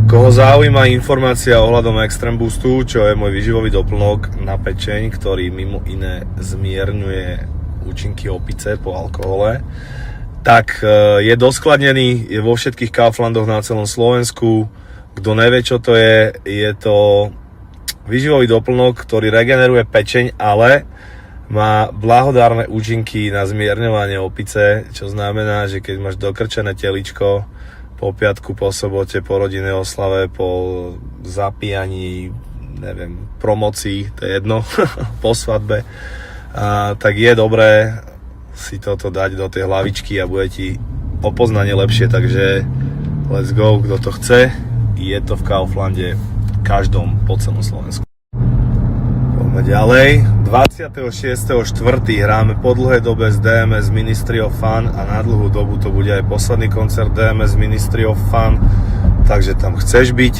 Koho zaujíma informácia ohľadom Extreme Boostu, čo je môj výživový doplnok na pečeň, ktorý mimo iné zmierňuje účinky opice po alkohole, tak je doskladnený, je vo všetkých Kauflandoch na celom Slovensku. Kto nevie, čo to je to výživový doplnok, ktorý regeneruje pečeň, ale má blahodárne účinky na zmierňovanie opice, čo znamená, že keď máš dokrčené teličko po piatku, po sobote, po rodinnej oslave, po zapíjaní, neviem, promocii, to je jedno, po svadbe, tak je dobré si toto dať do tej hlavičky a bude ti o poznanie lepšie, takže let's go, kto to chce, je to v Kauflande každom po celom Slovensku. Poďme ďalej. 26.4. hráme po dlhej dobe z DMS Ministry of Fun a na dlhú dobu to bude aj posledný koncert DMS Ministry of Fun, takže tam chceš byť.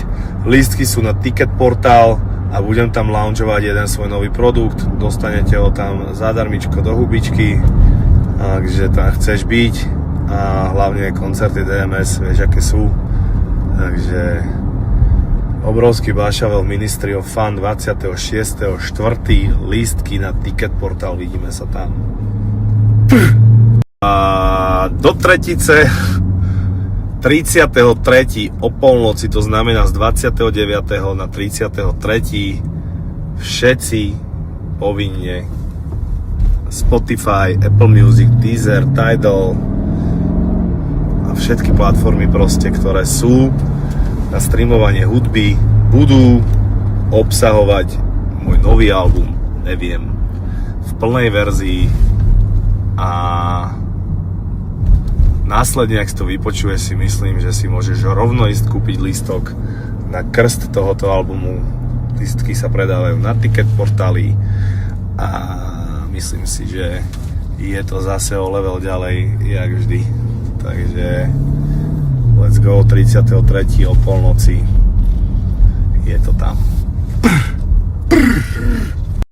Lístky sú na Ticket Portal a budem tam launčovať jeden svoj nový produkt, dostanete ho tam zadarmičko do hubičky, takže tam chceš byť a hlavne koncerty DMS, vieš aké sú, takže obrovský Bášavel Ministry of Fun 26.4. lístky na Ticket Portal, vidíme sa tam. A do tretice 33. o polnoci, to znamená z 29. na 33. všetci povinne Spotify, Apple Music, Deezer, Tidal a všetky platformy proste, ktoré sú na streamovanie hudby, budú obsahovať môj nový album, neviem, v plnej verzii a následne, ak si to vypočuješ, si myslím, že si môžeš rovno ísť kúpiť lístok na krst tohoto albumu. Lístky sa predávajú na Ticket Portáli a myslím si, že je to zase o level ďalej, jak vždy. Takže let's go, 33. o polnoci je to tam.